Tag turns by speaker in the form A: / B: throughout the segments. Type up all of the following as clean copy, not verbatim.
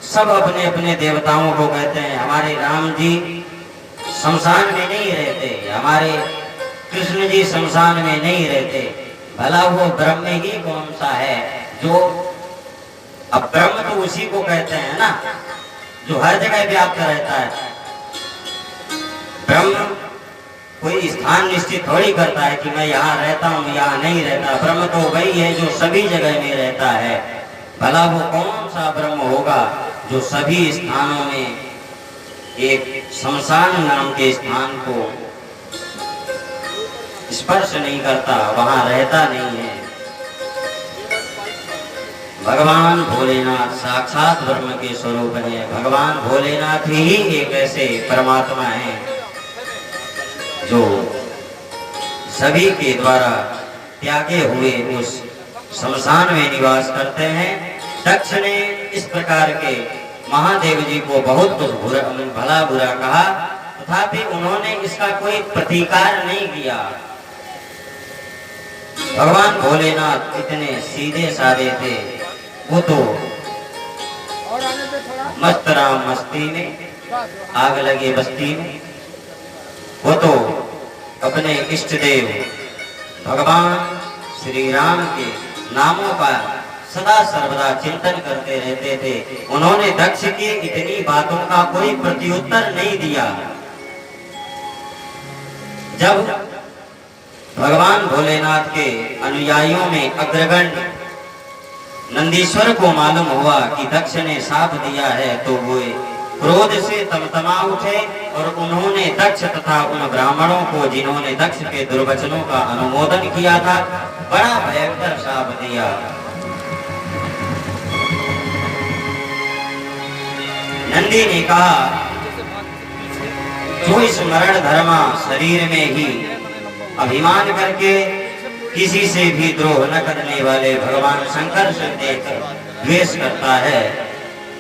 A: सब अपने अपने देवताओं को कहते हैं। हमारे राम जी शमशान में नहीं रहते, हमारे कृष्ण जी शमशान में नहीं रहते। भला वो ब्रह्म ही कौन सा है जो, अब ब्रह्म तो उसी को कहते हैं ना जो हर जगह व्याप्त रहता है। ब्रह्म कोई स्थान निश्चित थोड़ी करता है कि मैं यहाँ रहता हूँ यहाँ नहीं रहता। ब्रह्म तो वही है जो सभी जगह में रहता है। भला वो कौन सा ब्रह्म होगा जो सभी स्थानों में एक शमशान नाम के स्थान को स्पर्श नहीं करता, वहां रहता नहीं है। भगवान भोलेनाथ साक्षात ब्रह्म के स्वरूप है। भगवान भोलेनाथ ही एक ऐसे परमात्मा है जो सभी के द्वारा त्यागे हुए उस शमशान में निवास करते हैं। दक्ष ने इस प्रकार के महादेव जी को बहुत कुछ भला बुरा कहा, तथापि उन्होंने इसका कोई प्रतिकार नहीं किया। भगवान भोलेनाथ इतने सीधे साधे थे, वो तो मस्त राम मस्ती में, आग लगे बस्ती में। वो तो अपने इष्ट देव भगवान श्री राम के नामों का सदा सर्वदा चिंतन करते रहते थे। उन्होंने दक्ष की इतनी बातों का कोई प्रत्युत्तर नहीं दिया। जब भगवान भोलेनाथ के अनुयायियों में अग्रगण्य नंदीश्वर को मालूम हुआ कि दक्ष ने शाप दिया है, तो वो क्रोध से तमतमा उठे और उन्होंने दक्ष तथा उन ब्राह्मणों को जिन्होंने दक्ष के दुर्वचनों का अनुमोदन किया था, बड़ा भयंकर शाप दिया। नंदी ने कहा, जो इस मरण धर्मा शरीर में ही अभिमान करके किसी से भी द्रोह न करने वाले भगवान शंकर से देख द्वेष करता है,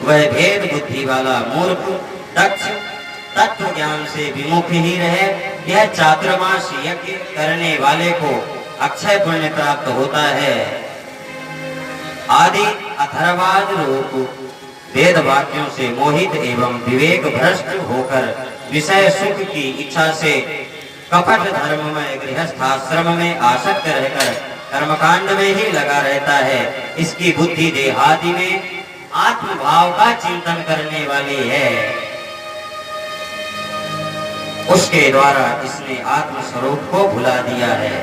A: वह भेद बुद्धि वाला मूर्ख दक्ष तत्व ज्ञान से विमुख ही रहे। यह चातुर्मास यज्ञ करने वाले को अक्षय पुण्य प्राप्त होता है। आदि अथर्वाद रूप वेद वाक्यों से मोहित एवं विवेक भ्रष्ट होकर विषय सुख की इच्छा से कपट धर्म में गृहस्थाश्रम में आसक्त रहकर कर्मकांड में ही लगा रहता है। इसकी बुद्धि देहादि में आत्म भाव का चिंतन करने वाली है। उसके द्वारा इसने आत्म स्वरूप को भुला दिया है।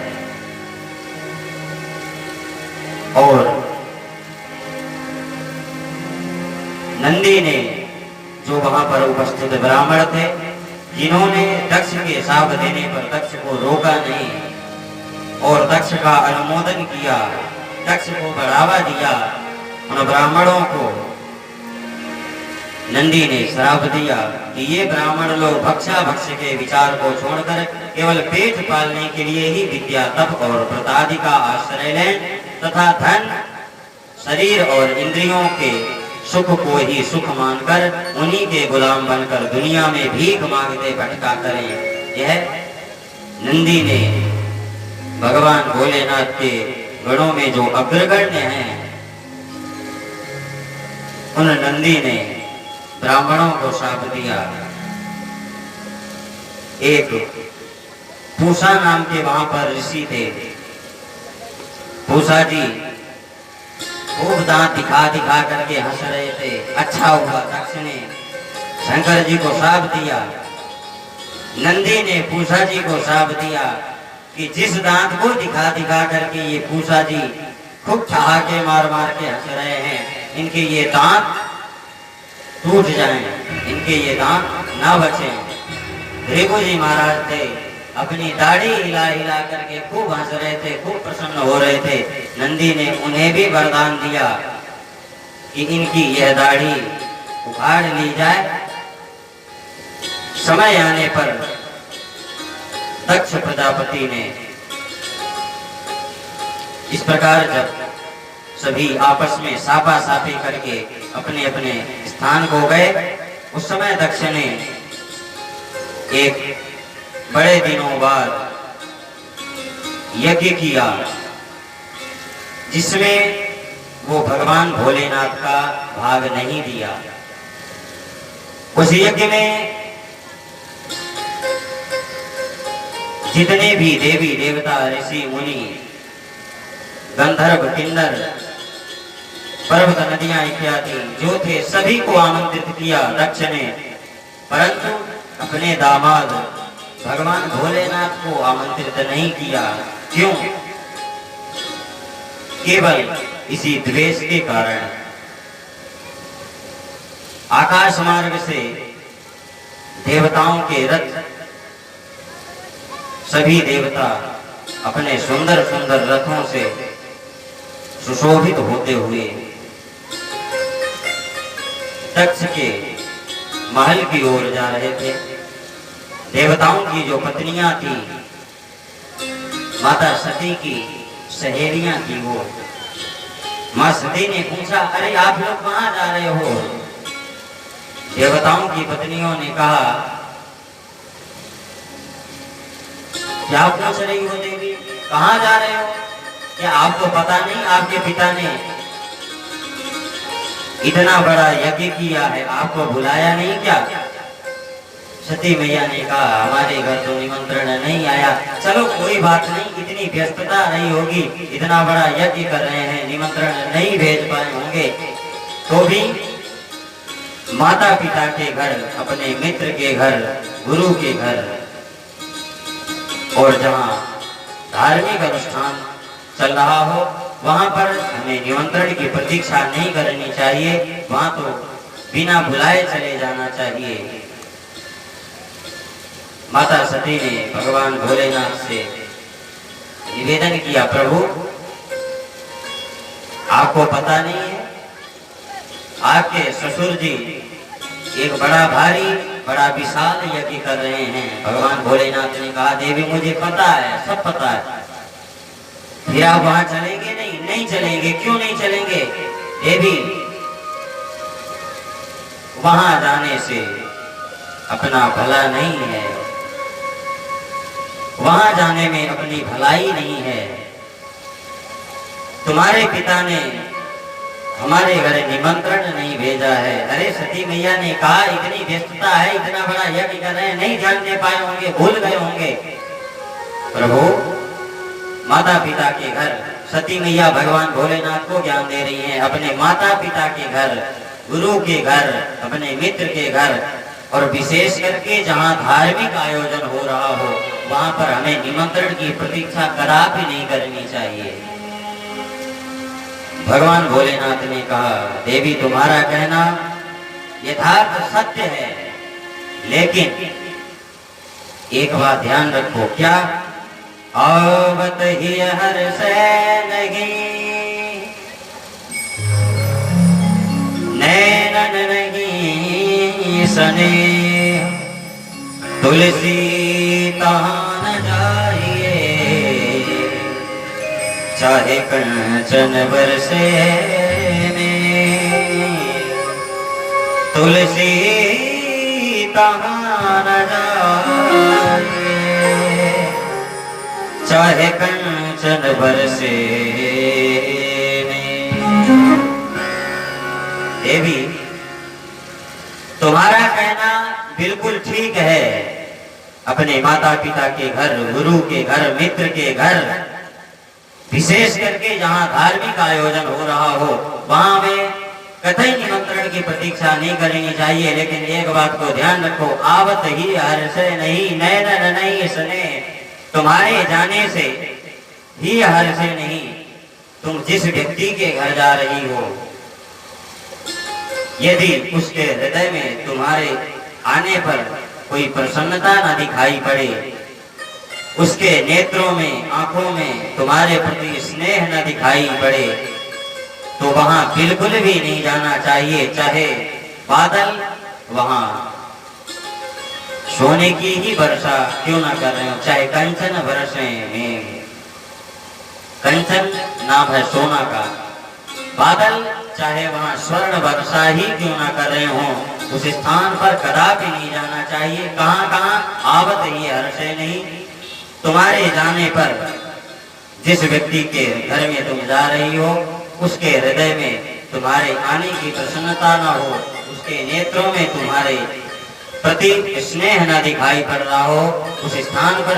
A: और नंदी ने, जो वहां पर उपस्थित ब्राह्मण थे, जिन्होंने दक्ष के शाप देने पर दक्ष को रोका नहीं और दक्ष का अनुमोदन किया, दक्ष को बढ़ावा दिया, उन ब्राह्मणों को नंदी ने श्राप दिया कि ये ब्राह्मण लोग भक्षा भक्ष्य के विचार को छोड़कर केवल पेट पालने के लिए ही विद्या तप और व्रत आदि का आश्रय लें तथा धन शरीर और इंद्रियों के सुख को ही सुख मानकर उन्हीं के गुलाम बनकर दुनिया में भीख मांगते भटका करें। यह नंदी ने भगवान भोलेनाथ के गणों में जो अग्रगण्य हैं, उन नंदी ने ब्राह्मणों को शाप दिया। एक पूषा नाम के वहां पर ऋषि थे। पूषा जी खूब दांत दिखा दिखा करके हंस रहे थे। अच्छा हुआ दक्ष ने शंकर जी को शाप दिया। नंदी ने पूषा जी को शाप दिया कि जिस दांत को दिखा दिखा करके ये पूषा जी खूब ठहाके मार मार के हंस रहे हैं, इनके ये दांत टूट जाएं, इनके ये दांत ना बचें। भृगु जी महाराज थे, अपनी दाढ़ी हिला हिला करके खूब हंस रहे थे, खूब प्रसन्न हो रहे थे। नंदी ने उन्हें भी वरदान दिया कि इनकी यह दाढ़ी उखाड़ ली जाए। समय आने पर दक्ष प्रजापति ने इस प्रकार जब सभी आपस में सापा सापी करके अपने अपने स्थान को गए, उस समय दक्ष ने एक बड़े दिनों बाद यज्ञ किया, जिसमें वो भगवान भोलेनाथ का भाग नहीं दिया। उस यज्ञ में जितने भी देवी देवता ऋषि मुनि गंधर्व किन्नर पर्वत नदियां इत्यादि जो थे सभी को आमंत्रित किया दक्ष ने, परंतु अपने दामाद भगवान भोलेनाथ को आमंत्रित नहीं किया। क्यों? केवल इसी द्वेष के कारण। आकाश मार्ग से देवताओं के रथ सभी देवता अपने सुंदर सुंदर रथों से सुशोभित होते हुए दक्ष के महल की ओर जा रहे थे। देवताओं की जो पत्नियां थी, माता सती की सहेलियां थी, वो मां सती ने पूछा, अरे आप लोग कहां जा रहे हो? देवताओं की पत्नियों ने कहा, क्या पूछ रही हो देवी, कहां जा रहे हो? क्या आपको पता नहीं आपके पिता ने इतना बड़ा यज्ञ किया है, आपको बुलाया नहीं क्या? सती मैया ने कहा, हमारे घर तो निमंत्रण नहीं आया। चलो कोई बात नहीं, इतनी व्यस्तता नहीं होगी, इतना बड़ा यज्ञ कर रहे हैं, निमंत्रण नहीं भेज पाए होंगे, तो भी माता पिता के घर, अपने मित्र के घर, गुरु के घर और जहाँ धार्मिक अनुष्ठान चल रहा हो वहां पर हमें निमंत्रण की प्रतीक्षा नहीं करनी चाहिए, वहां तो बिना बुलाए चले जाना चाहिए। माता सती ने भगवान भोलेनाथ से निवेदन किया, प्रभु आपको पता नहीं है, आपके ससुर जी एक बड़ा भारी बड़ा विशाल यज्ञ कर रहे हैं। भगवान भोलेनाथ ने कहा, देवी मुझे पता है, सब पता है, फिर आप वहां चलेंगे नहीं? नहीं चलेंगे। क्यों नहीं चलेंगे? देवी वहां जाने से अपना भला नहीं है, वहां जाने में अपनी भलाई नहीं है। तुम्हारे पिता ने हमारे घर निमंत्रण नहीं भेजा है। अरे सती मैया ने कहा, इतनी व्यस्तता है, इतना बड़ा यज्ञ कर रहे हैं, नहीं जानने पाए होंगे, भूल गए होंगे। प्रभु माता पिता के घर, सती मैया भगवान भोलेनाथ को ज्ञान दे रही हैं, अपने माता पिता के घर, गुरु के घर, अपने मित्र के घर और विशेष करके जहाँ धार्मिक आयोजन हो रहा हो वहां पर हमें निमंत्रण की प्रतीक्षा कदापि नहीं करनी चाहिए। भगवान भोलेनाथ ने कहा, देवी तुम्हारा कहना यथार्थ सत्य है, लेकिन एक बात ध्यान रखो। क्या? आवत ही हर्ष नहीं, नैनन नहीं सने, तुलसी तहां न जाइए, चाहे कंचन बरसे में, तुलसी तहां न जाइए, चाहे कंचन बरसे में। देवी तुम्हारा कहना बिल्कुल ठीक है, अपने माता पिता के घर, गुरु के घर, मित्र के घर, विशेष करके जहाँ धार्मिक आयोजन हो रहा हो वहां में कतई निमंत्रण की प्रतीक्षा नहीं करनी चाहिए। लेकिन एक बात को ध्यान रखो, आवत ही हर्ष नहीं, नैनन नहीं सने, तुम्हारे जाने से ही हर्ष नहीं, तुम जिस व्यक्ति के घर जा रही हो यदि उसके हृदय में तुम्हारे आने पर कोई प्रसन्नता न दिखाई पड़े, उसके नेत्रों में, आंखों में तुम्हारे प्रति स्नेह न दिखाई पड़े, तो वहां बिल्कुल भी नहीं जाना चाहिए। चाहे बादल वहां सोने की ही वर्षा क्यों ना कर रहे हो, चाहे कंचन बरसे में, कंचन नाम है सोना का, बादल चाहे वहां स्वर्ण वर्षा ही क्यों ना कर रहे हो, उस स्थान पर कदापि नहीं जाना चाहिए। कहां कहां? आवत ही हर्षे नहीं, तुम्हारे जाने पर जिस व्यक्ति के घर में तुम जा रही हो उसके हृदय में तुम्हारे आने की प्रसन्नता न हो, उसके नेत्रों में तुम्हारे प्रति स्नेह न दिखाई पड़ रहा हो, उस स्थान पर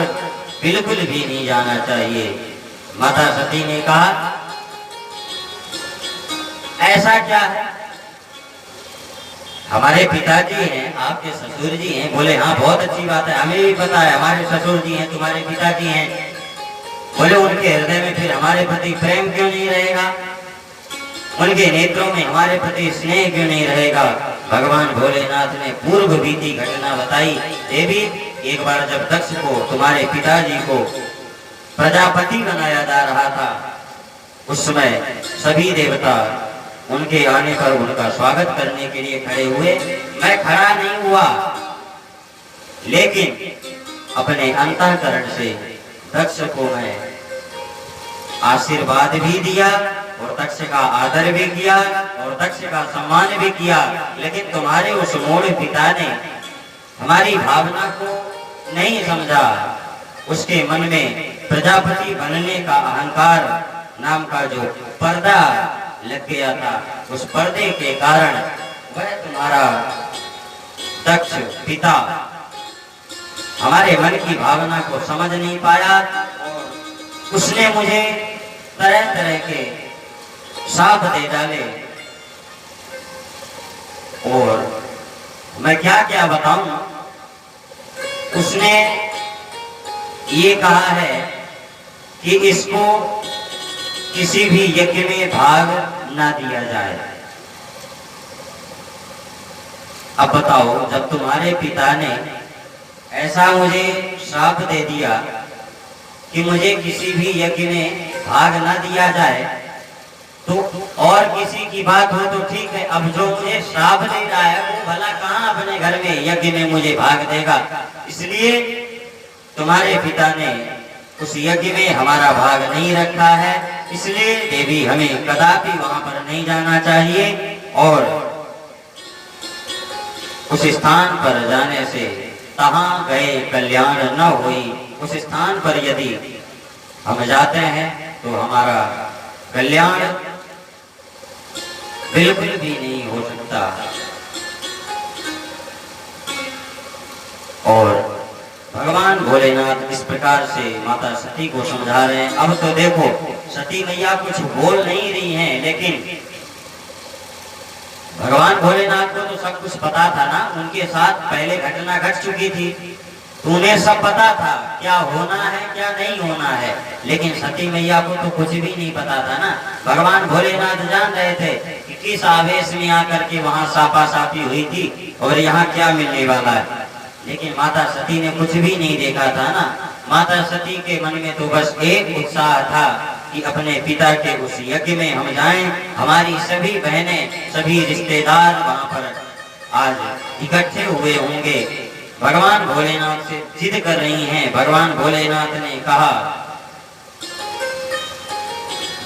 A: बिल्कुल भी नहीं जाना चाहिए। माता सती ने कहा, ऐसा क्या है? हमारे पिताजी हैं, आपके ससुर जी हैं। बोले हाँ, बहुत अच्छी बात है, हमें भी पता है हमारे ससुर जी हैं, तुम्हारे पिताजी हैं। बोले उनके हृदय में फिर हमारे प्रति प्रेम क्यों नहीं रहेगा? उनके नेत्रों में हमारे प्रति स्नेह क्यों नहीं रहेगा? भगवान भोलेनाथ ने पूर्व बीती घटना बताई। देवी, एक बार जब दक्ष को, तुम्हारे पिताजी को प्रजापति बनाया जा रहा था, उस समय सभी देवता उनके आने पर उनका स्वागत करने के लिए खड़े हुए। मैं खड़ा नहीं हुआ, लेकिन अपने अंतःकरण से दक्ष को मैं आशीर्वाद भी दिया और दक्ष का आदर भी किया और दक्ष का सम्मान भी किया। लेकिन तुम्हारे उस मूढ़ पिता ने हमारी भावना को नहीं समझा। उसके मन में प्रजापति बनने का अहंकार नाम का जो पर्दा लग गया था, उस पर्दे के कारण वह तुम्हारा दक्ष पिता हमारे मन की भावना को समझ नहीं पाया और उसने मुझे तरह तरह के शाप दे डाले। और मैं क्या क्या बताऊं, उसने ये कहा है कि इसको किसी भी यज्ञ में भाग ना दिया जाए। अब बताओ, जब तुम्हारे पिता ने ऐसा मुझे श्राप दे दिया कि मुझे किसी भी यज्ञ में भाग ना दिया जाए, तो और किसी की बात हो तो ठीक है, अब जो मुझे श्राप दे रहा है वो भला कहाँ अपने घर में यज्ञ में मुझे भाग देगा? इसलिए तुम्हारे पिता ने उस यज्ञ में हमारा भाग नहीं रखा है। इसलिए देवी, हमें कदापि वहां पर नहीं जाना चाहिए और उस स्थान पर जाने से तहां गए कल्याण न होई। उस स्थान पर यदि हम जाते हैं तो हमारा कल्याण बिल्कुल भी नहीं हो सकता। और भगवान भोलेनाथ इस प्रकार से माता सती को समझा रहे हैं। अब तो देखो, सती मैया कुछ बोल नहीं रही हैं, लेकिन भगवान भोलेनाथ को तो सब कुछ पता था ना, उनके साथ पहले घटना घट चुकी थी, तो उन्हें सब पता था क्या होना है क्या नहीं होना है। लेकिन सती मैया को तो कुछ भी नहीं पता था ना। भगवान भोलेनाथ जान रहे थे कि किस आवेश में आकर के वहां सापा सापी हुई थी और यहाँ क्या मिलने वाला है। लेकिन माता सती ने कुछ भी नहीं देखा था ना। माता सती के मन में तो बस एक उत्साह था कि अपने पिता के उस यज्ञ में हम जाएं, हमारी सभी बहनें, सभी रिश्तेदार वहां पर आज इकट्ठे हुए होंगे। भगवान भोलेनाथ से जिद कर रही हैं। भगवान भोलेनाथ ने कहा,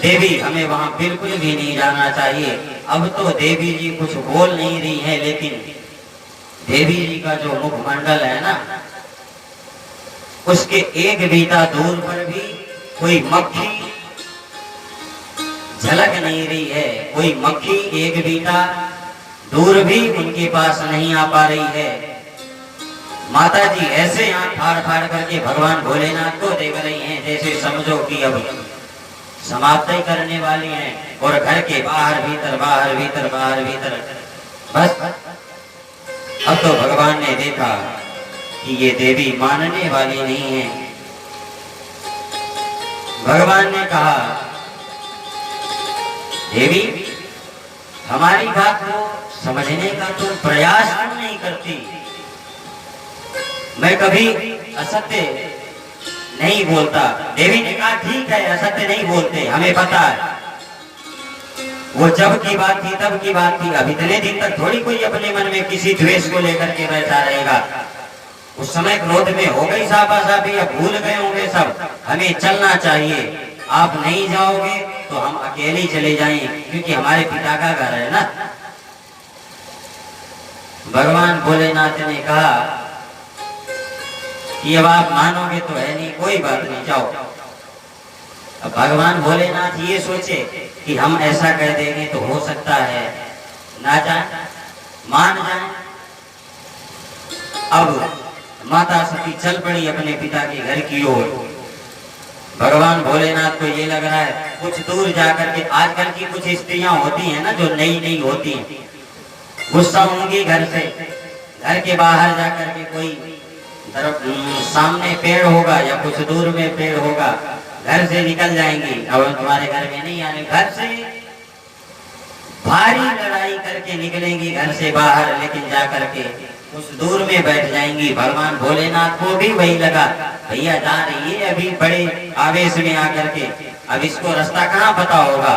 A: देवी, हमें वहां बिल्कुल भी नहीं जाना चाहिए। अब तो देवी जी कुछ बोल नहीं रही हैं, लेकिन देवी जी का जो मुखमंडल है ना, उसके एक बीता दूर पर भी कोई मक्खी झलक नहीं रही है। कोई मक्खी एक बीता दूर भी उनके पास नहीं आ पा रही है। माता जी ऐसे आंख फाड़ फाड़ करके भगवान भोलेनाथ को देख रही हैं, जैसे समझो कि अब समाप्ति करने वाली हैं। और घर के बाहर भीतर, बाहर भीतर, बाहर भीतर, बस अब तो भगवान ने देखा कि ये देवी मानने वाली नहीं है। भगवान ने कहा, देवी, हमारी बात को समझने का तुम प्रयास क्यों नहीं करती? मैं कभी असत्य नहीं बोलता। देवी ने कहा, ठीक है, असत्य नहीं बोलते, हमें पता है। वो जब की बात थी तब की बात थी। अब इतने दिन तक थोड़ी कोई अपने मन में किसी द्वेष को लेकर के बैठा रहेगा। उस समय क्रोध में हो गई साफा-साफी, अब भूल गए होंगे सब। हमें चलना चाहिए। आप नहीं जाओगे तो हम अकेले चले जाएंगे, क्योंकि हमारे पिता का घर है ना। भगवान भोलेनाथ ने कहा कि अब आप मानोगे तो है नहीं, कोई बात नहीं, जाओ। अब भगवान भोलेनाथ ये सोचे कि हम ऐसा कह देंगे तो हो सकता है ना जाए, मान जाए। अब माता सती चल पड़ी अपने पिता के घर की ओर। भगवान भोलेनाथ को ये लग रहा है कुछ दूर जाकर के, आजकल की कुछ स्त्रियां होती हैं ना जो नई नई होती हैं, गुस्सा होंगी घर से, घर के बाहर जाकर के कोई सामने पेड़ होगा या कुछ दूर में पेड़ होगा, घर से निकल जाएंगी। अब तुम्हारे घर में नहीं आने, घर से भारी लड़ाई करके निकलेंगी घर से बाहर, लेकिन जाकर के कुछ दूर में बैठ जाएंगी। भगवान भोलेनाथ को भी वही लगा, भैया जा रही है अभी बड़े आवेश में आकर के, अब इसको रास्ता कहाँ पता होगा,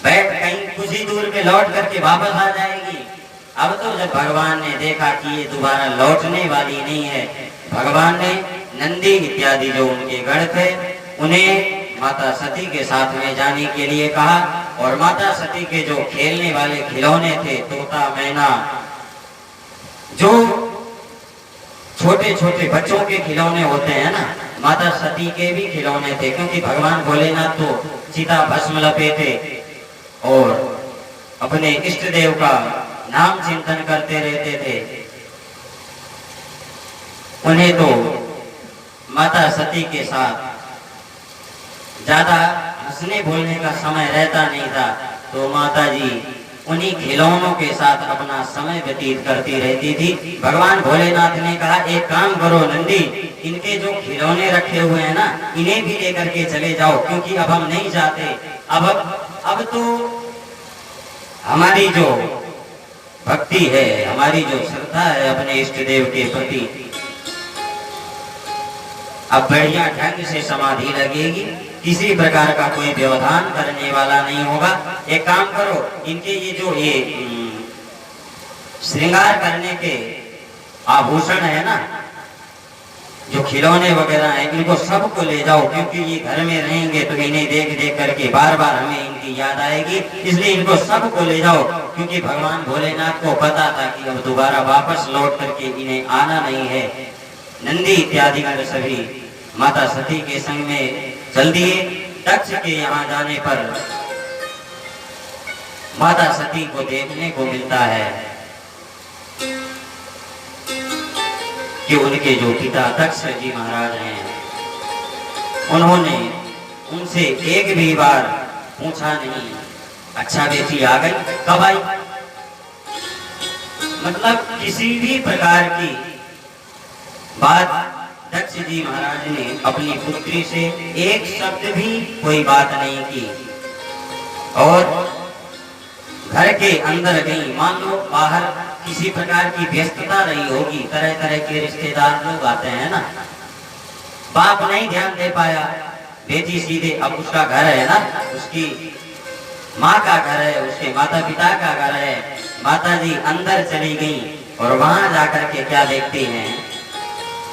A: बैठ कहीं कुछ ही दूर में लौट करके वापस आ जाएगी। अब तो जब भगवान ने देखा कि ये दोबारा लौटने वाली नहीं है, भगवान ने नंदी इत्यादि जो उनके गढ़ थे उन्हें माता सती के साथ में जाने के लिए कहा। और माता सती के जो खेलने वाले खिलौने थे, तोता मैना, जो छोटे छोटे बच्चों के खिलौने होते हैं ना, माता सती के भी खिलौने थे, क्योंकि भगवान भोलेनाथ तो चिता भस्म लपेटे और अपने इष्ट देव का नाम चिंतन करते रहते थे। उन्हें तो माता सती के साथ ज्यादा हंसने बोलने का समय रहता नहीं था, तो माता जी उन्हीं खिलौनों के साथ अपना समय व्यतीत करती रहती थी। भगवान भोलेनाथ ने कहा एक काम करो नंदी, इनके जो खिलौने रखे हुए हैं ना, इन्हें भी लेकर के चले जाओ, क्योंकि अब हम नहीं जाते। अब तो हमारी जो भक्ति है, हमारी जो श्रद्धा है अपने इष्ट देव के प्रति, अब बढ़िया ढंग से समाधि लगेगी, किसी प्रकार का कोई व्यवधान करने वाला नहीं होगा। एक काम करो, इनके ये जो ये श्रृंगार करने के आभूषण है ना, जो खिलौने वगैरह हैं, इनको सबको ले जाओ, क्योंकि ये घर में रहेंगे तो इन्हें देख देख करके बार बार हमें इनकी याद आएगी, इसलिए इनको सबको ले जाओ। क्योंकि भगवान भोलेनाथ को पता था कि अब दोबारा वापस लौट करके इन्हें आना नहीं है। नंदी इत्यादि गण सभी माता सती के संग में चल दिए। दक्ष के यहाँ जाने पर माता सती को देखने को मिलता है कि उनके जो पिता दक्ष जी महाराज हैं, उन्होंने उनसे एक भी बार पूछा नहीं, अच्छा बेटी आ गई, कब आई, मतलब किसी भी प्रकार की बात दक्ष जी महाराज ने अपनी पुत्री से एक शब्द भी कोई बात नहीं की। और घर के अंदर गई, मान लो बाहर किसी प्रकार की व्यस्तता रही होगी, तरह तरह के रिश्तेदार लोग आते हैं ना, बाप नहीं ध्यान दे पाया, बेटी सीधे, अब उसका घर है ना, उसकी माँ का घर है, उसके माता पिता का घर है, माता जी अंदर चली गई और वहां जाकर के क्या देखती हैं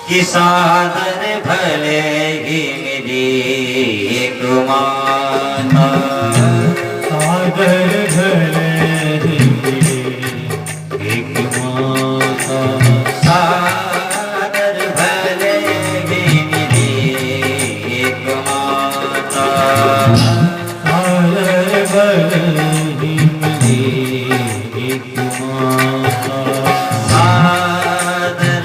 A: कि सादर भले ही मिली एक माता, सादर भले ही मिली एक माता, सादर भले ही मिली एक माता, सादर भले ही मिली एक माता, सादर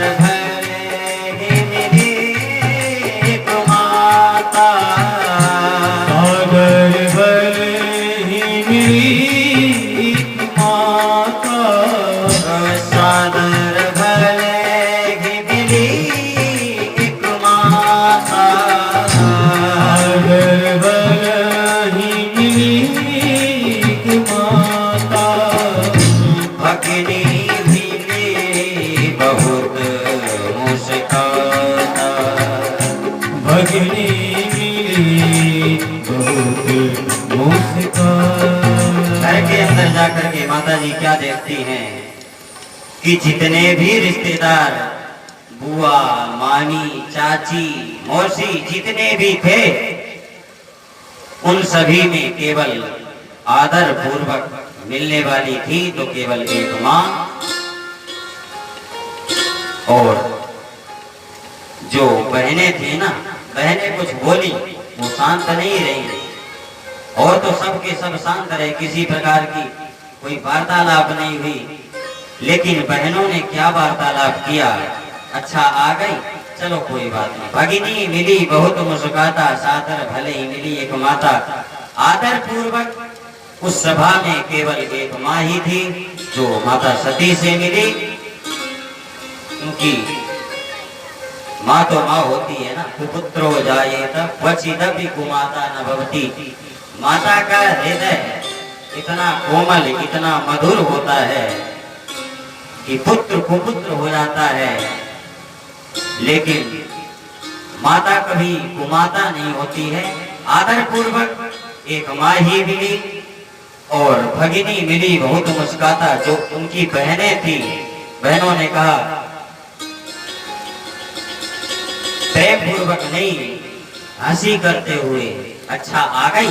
A: जाकर के माता जी क्या देखती हैं कि जितने भी रिश्तेदार, बुआ, मामी, चाची, मौसी, जितने भी थे, उन सभी में केवल आदर पूर्वक मिलने वाली थी तो केवल एक माँ, और जो बहनें थी ना, बहनें कुछ बोली, वो शांत नहीं रही, और तो सबके सब शांत रहे, किसी प्रकार की कोई वार्तालाप नहीं हुई। लेकिन बहनों ने क्या वार्तालाप किया, अच्छा आ गई, चलो कोई बात नहीं। भगिनी मिली बहुत मुस्कुराता, सादर भले ही मिली एक माता। आदर पूर्वक उस सभा में केवल एक माँ ही थी जो माता सती से मिली, क्योंकि माँ तो माँ होती है ना। कुपुत्रो जायेत क्वचिदपि कुमाता न भवति। माता का हृदय इतना कोमल, इतना मधुर होता है कि पुत्र कुपुत्र हो जाता है, लेकिन माता कभी कुमाता नहीं होती है। आदर पूर्वक एक माँ ही मिली और भगिनी मिली बहुत मुस्कुराता, जो उनकी बहनें थी। बहनों ने कहा प्रेम पूर्वक नहीं, हंसी करते हुए, अच्छा आ गई,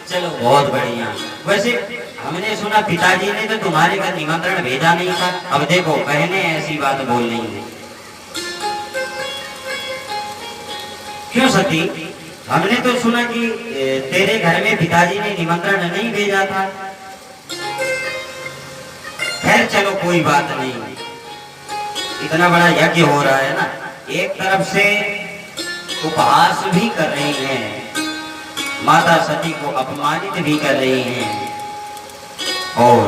A: चलो बहुत बढ़िया। वैसे हमने सुना पिताजी ने तो तुम्हारे घर निमंत्रण भेजा नहीं था, अब देखो बहनें ऐसी बात बोल रही हैं। क्यों सती, हमने तो सुना कि तेरे घर में पिताजी ने निमंत्रण नहीं भेजा था। खैर चलो कोई बात नहीं, इतना बड़ा यज्ञ हो रहा है ना, एक तरफ से उपहास भी कर रही हैं, माता सती को अपमानित भी कर रही हैं, और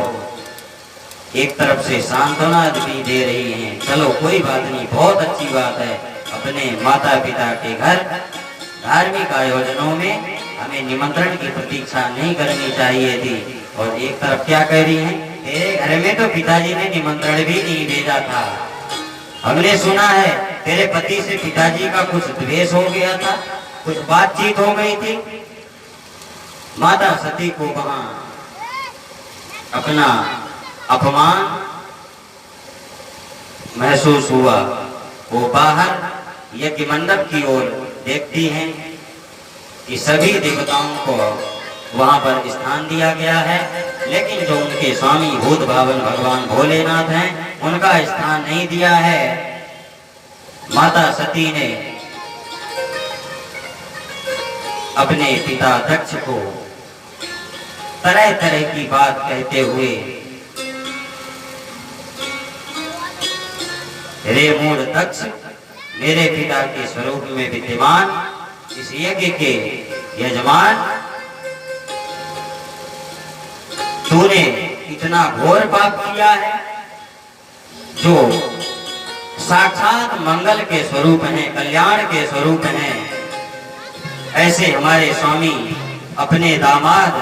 A: एक तरफ से सांत्वना भी दे रही हैं। चलो कोई बात नहीं, बहुत अच्छी बात है। अपने माता पिता के घर धार्मिक आयोजनों में हमें निमंत्रण की प्रतीक्षा नहीं करनी चाहिए थी। और एक तरफ क्या कह रही हैं, तेरे घर में तो पिताजी ने निमंत्रण भी नहीं भेजा था। हमने सुना है तेरे पति से पिताजी का कुछ द्वेष हो गया था, कुछ बातचीत हो गई थी। माता सती को वहां अपना अपमान महसूस हुआ। वो बाहर यज्ञ मंडप की ओर देखती हैं कि सभी देवताओं को वहां पर स्थान दिया गया है, लेकिन जो उनके स्वामी भूत भावन भगवान भोलेनाथ हैं, उनका स्थान नहीं दिया है। माता सती ने अपने पिता दक्ष को तरह तरह की बात कहते हुए, रे मूढ़ दक्ष, मेरे पिता के स्वरूप में विद्यमान इस यज्ञ के यजमान, तूने इतना घोर पाप किया है जो साक्षात मंगल के स्वरूप हैं, कल्याण के स्वरूप हैं। ऐसे हमारे स्वामी अपने दामाद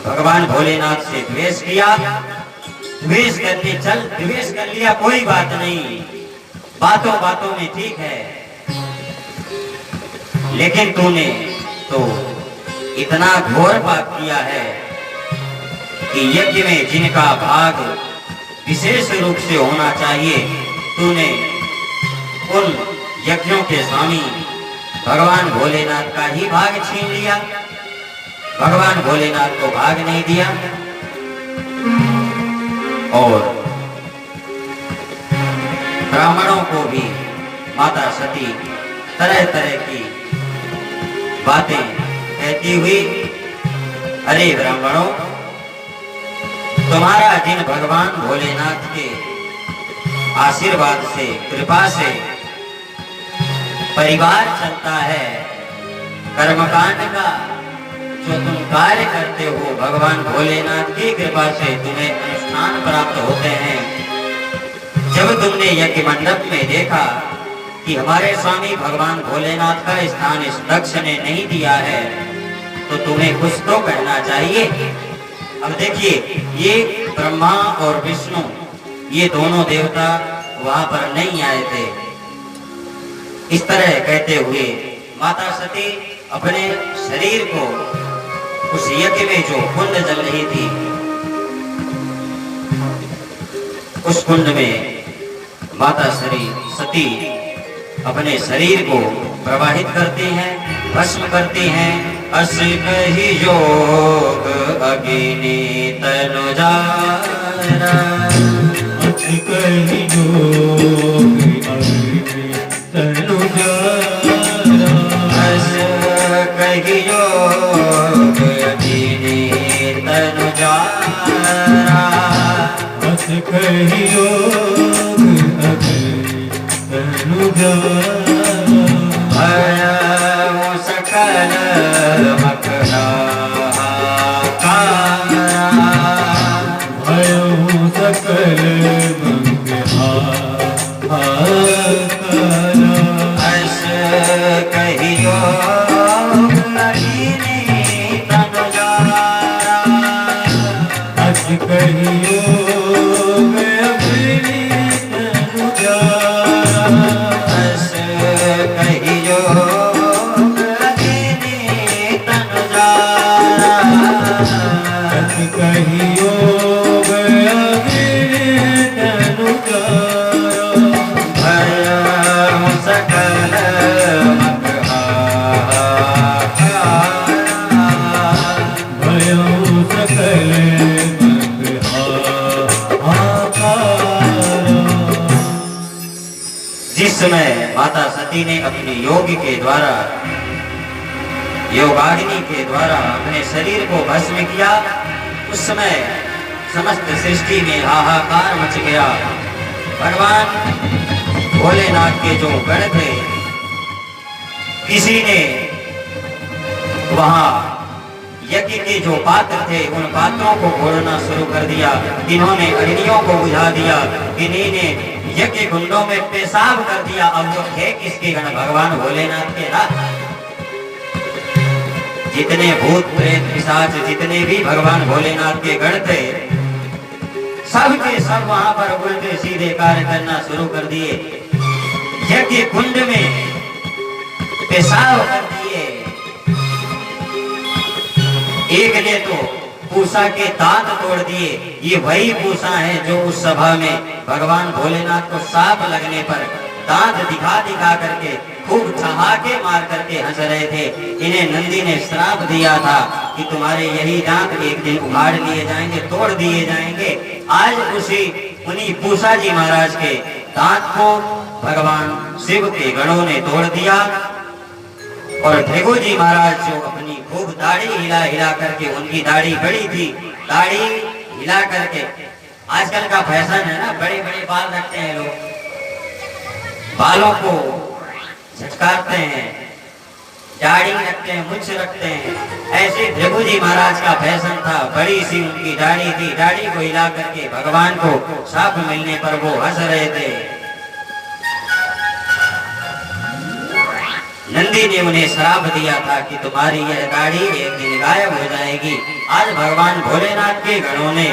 A: भगवान भोलेनाथ से द्वेष किया। द्वेष करके चल, द्वेष कर लिया कोई बात नहीं, बातों बातों में ठीक है, लेकिन तूने तो इतना घोर पाप किया है कि यज्ञ में जिनका भाग विशेष रूप से होना चाहिए, तूने उन यज्ञों के स्वामी भगवान भोलेनाथ का ही भाग छीन लिया। भगवान भोलेनाथ को भाग नहीं दिया। और ब्राह्मणों को भी माता सती तरह तरह की बातें कहती हुई, अरे ब्राह्मणों, तुम्हारा जिन भगवान भोलेनाथ के आशीर्वाद से, कृपा से परिवार चलता है, कर्मकांड का जो तुम कार्य करते हो, भगवान भोलेनाथ की कृपा से तुम्हें अनुष्ठान प्राप्त होते हैं। जब तुमने यज्ञ मंडप में देखा कि हमारे स्वामी भगवान भोलेनाथ का स्थान इस दक्ष ने नहीं दिया है, तो तुम्हें कुछ तो करना चाहिए। अब देखिए, ये ब्रह्मा और विष्णु, ये दोनों देवता वहां पर नहीं आए थे। इस तरह कहते हुए माता सती अपने शरीर को उस यज्ञ में जो कुंड जल रही थी, उस कुंड में माता सती अपने शरीर को प्रवाहित करती हैं, भस्म करती हैं। अस कहि योग अग्नि तनु जारा, अस कहि योग अग्नि तनु जारा, अस कहि योग अग्नि तनु जारा, अस
B: कहियो तनुजा
A: भयउ सकल मकरा
B: भयउ सकल
A: अस कहियो
B: अस कहियो
A: अस कहियो
B: अस कहियो
A: भयउ सकल
B: भयउ सकल
A: जिस समय माता सती ने अपने योग के द्वारा योगाग्नि के द्वारा अपने शरीर को भस्म किया, उस समय समस्त सृष्टि में हाहाकार मच गया। भगवान भोलेनाथ के जो गण थे, किसी ने वहां यज्ञ के जो पात्र थे उन पात्रों को फोड़ना शुरू कर दिया, इन्होंने अग्नियों को बुझा दिया, इन्हीं ने यज्ञ कुंडों में पेशाब कर दिया। अब जो थे किसके गण? भगवान भोलेनाथ के ना। जितने भूत प्रेत पिशाच जितने भी भगवान भोलेनाथ के गण थे, सब के सब वहां पर उल्टे सीधे कार्य करना शुरू कर दिए। यज्ञ कुंड में पेशाब कर दिए। एक ने तो पूषा के दांत तोड़ दिए। ये वही पूषा है जो उस सभा में भगवान भोलेनाथ को सांप लगने पर दांत दिखा दिखा करके खूब ठहाके मार करके हंस रहे थे। इन्हें नंदी ने श्राप दिया था कि तुम्हारे यही दांत एक दिन उखाड़ लिए जाएंगे, तोड़ दिए जाएंगे। आज उन्हीं पूषा जी महाराज के दांत को भगवान शिव के गणों ने तोड़ दिया। और भृगु जी महाराज जो अपनी खूब दाढ़ी हिला हिला करके, उनकी दाढ़ी बड़ी थी, दाढ़ी हिला करके, आजकल का फैशन है ना, बड़े बड़े बाल रखते हैं लोग, बालों को झटकारते हैं, दाढ़ी रखते हैं, मुछ रखते हैं। ऐसे भृगु जी महाराज का फैशन था, बड़ी सी उनकी दाढ़ी थी। दाढ़ी को हिला करके भगवान को श्राप मिलने पर वो हंस रहे थे। नंदी ने उन्हें श्राप दिया था कि तुम्हारी यह दाढ़ी एक दिन गायब हो जाएगी। आज भगवान भोलेनाथ के गणों ने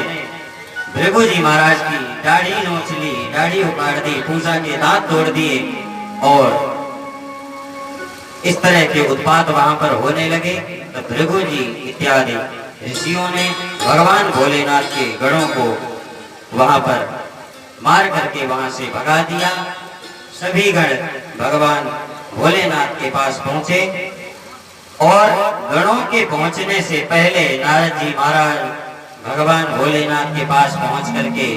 A: भृगु जी महाराज की दाढ़ी नोच ली, दाढ़ी उखाड़ दी, पूषा के दांत तोड़ दिए और इस तरह के उत्पात वहां पर होने लगे। तो भृगु जी इत्यादि ऋषियों ने भगवान भोलेनाथ के गणों को वहां पर मार करके वहां से भगा दिया। सभी गण भगवान भोलेनाथ के पास पहुंचे और गणों के पहुंचने से पहले नारद जी महाराज भगवान भोलेनाथ के पास पहुंच करके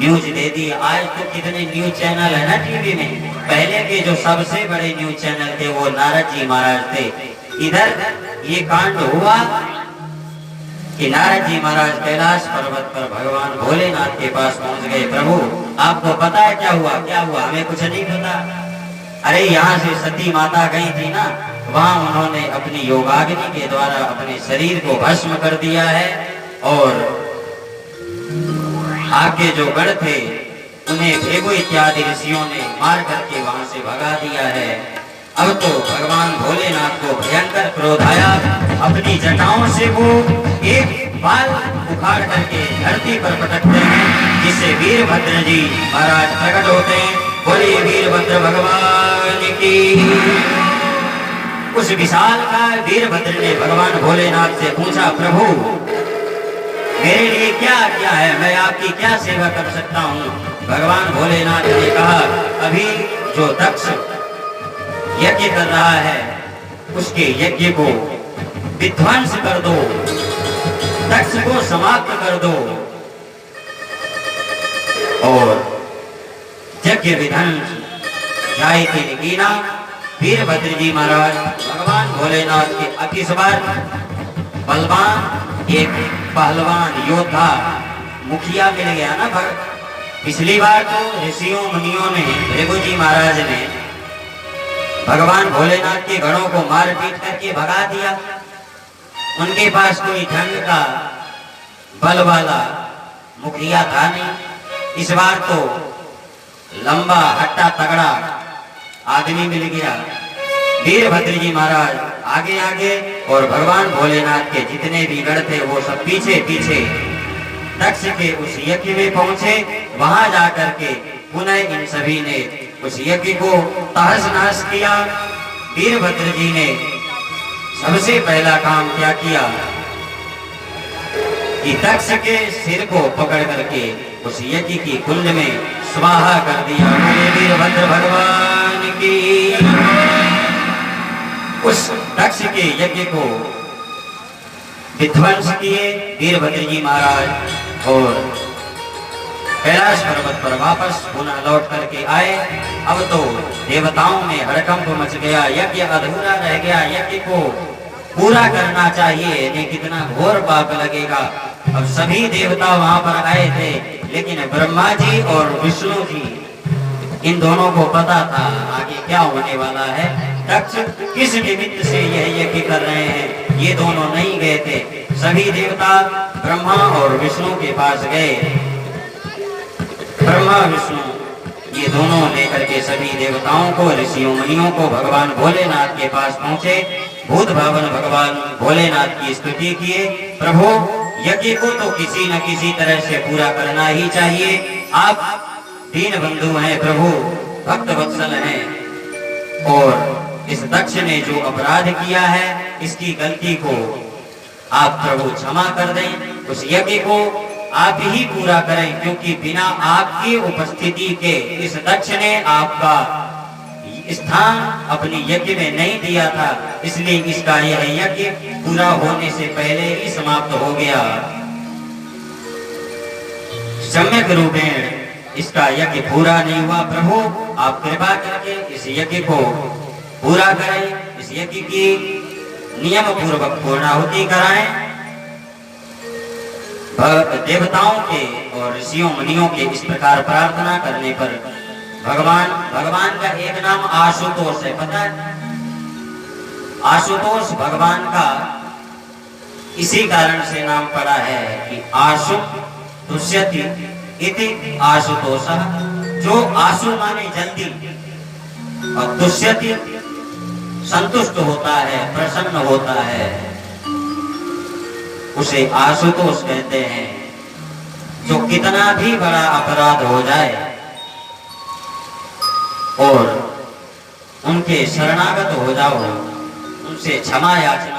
A: न्यूज दे दी। आज तो कितने न्यूज चैनल है ना टीवी में। पहले के जो सबसे बड़े न्यूज चैनल थे वो नारद जी महाराज थे। इधर ये कांड हुआ कि नारद जी महाराज कैलाश पर्वत पर भगवान भोलेनाथ के पास पहुंच गए। प्रभु आपको पता है क्या हुआ? क्या हुआ? हमें कुछ नहीं पता। अरे यहाँ से सती माता गई थी ना, वहां उन्होंने अपनी योगाग्नि के द्वारा अपने शरीर को भस्म कर दिया है और आपके जो गण थे उन्हें भृगु इत्यादि ऋषियों ने मार करके वहां से भगा दिया है। अब तो भगवान भोलेनाथ को भयंकर क्रोध आया। अपनी जटाओं से वो एक बाल उखाड़ करके धरती पर पटकते हैं, जिससे वीरभद्र जी महाराज प्रकट होते हैं। बोलिए वीरभद्र भगवान की। उस विशाल का वीरभद्र ने भगवान भोलेनाथ से पूछा, प्रभु मेरे लिए क्या आज्ञा है, मैं आपकी क्या सेवा कर सकता हूँ? भगवान भोलेनाथ ने कहा, अभी जो दक्ष यज्ञ कर रहा है उसके यज्ञ को विध्वंस कर दो, दक्ष को समाप्त कर दो और यज्ञ विध्वंस जाए कीना। वीरभद्र जी महाराज भगवान भोलेनाथ के अति सवार बलवान एक पहलवान योद्धा मुखिया मिल गया ना। पिछली बार तो ऋषियों मुनियों ने, भृगु जी महाराज ने भगवान भोलेनाथ के गणों को मार पीट करके भगा दिया। उनके पास कोई ढंग का बल वाला मुखिया था नहीं। इस बार तो लंबा हट्टा तगड़ा आदमी मिल गया। वीरभद्र जी महाराज आगे आगे और भगवान भोलेनाथ के जितने भी गण थे वो सब पीछे पीछे दक्ष के उस यज्ञ में पहुंचे। वहां जाकर के पुनः इन सभी ने उस यज्ञ को तहस नहस किया। वीरभद्र जी ने सबसे पहला काम क्या किया कि दक्ष के सिर को पकड़ करके उस यज्ञ की कुंड में स्वाहा कर दिया। बोले वीरभद्र भगवान की। उस दक्ष के यज्ञ को विध्वंस किए वीरभद्र जी महाराज और कैलाश पर्वत पर वापस पुनः लौट करके आए। अब तो देवताओं में हड़कंप मच गया। यज्ञ अधूरा रह गया। यज्ञ को पूरा करना चाहिए, नहीं कितना घोर पाप लगेगा। अब सभी देवता वहां पर आए थे, लेकिन ब्रह्मा जी और विष्णु जी इन दोनों को पता था आगे क्या होने वाला है। दक्ष किस निमित्त से यह यज्ञ कर रहे हैं, ये दोनों नहीं गए थे। सभी देवता ब्रह्मा और विष्णु के पास गए। ब्रह्मा विष्णु ये दोनों लेकर के सभी देवताओं को, ऋषियों मुनियों को भगवान भोलेनाथ के पास पहुंचे। भूत भावन भगवान भोलेनाथ की स्तुति किए। प्रभु, यज्ञ को तो किसी न किसी तरह से पूरा करना ही चाहिए। आप दीन बंधु हैं प्रभु, भक्त वत्सल हैं, और इस दक्ष ने जो अपराध किया है इसकी गलती को आप प्रभु क्षमा कर दें। उस यज्ञ को आप ही पूरा करें, क्योंकि बिना आपकी उपस्थिति के इस दक्ष ने आपका स्थान अपनी यज्ञ में नहीं दिया था, इसलिए इसका यह यज्ञ पूरा होने से पहले ही समाप्त हो गया। सम्यक रूपेण इसका यज्ञ पूरा नहीं हुआ। प्रभु, आप कृपा करके इस यज्ञ को पूरा करें। इस यज्ञ की नियम पूर्वक पूर्णाहुति कराएं। देवताओं के और ऋषियों मुनियों के इस प्रकार प्रार्थना करने पर भगवान का एक नाम आशुतोष है, पता है? आशुतोष भगवान का इसी कारण से नाम पड़ा है कि आशु तुष्यति इति आशुतोष। जो आशु माने जल्दी और तुष्यति संतुष्ट होता है, प्रसन्न होता है, उसे आशुतोष कहते हैं। जो कितना भी बड़ा अपराध हो जाए और उनके शरणागत हो जाओ, उनसे क्षमा याचना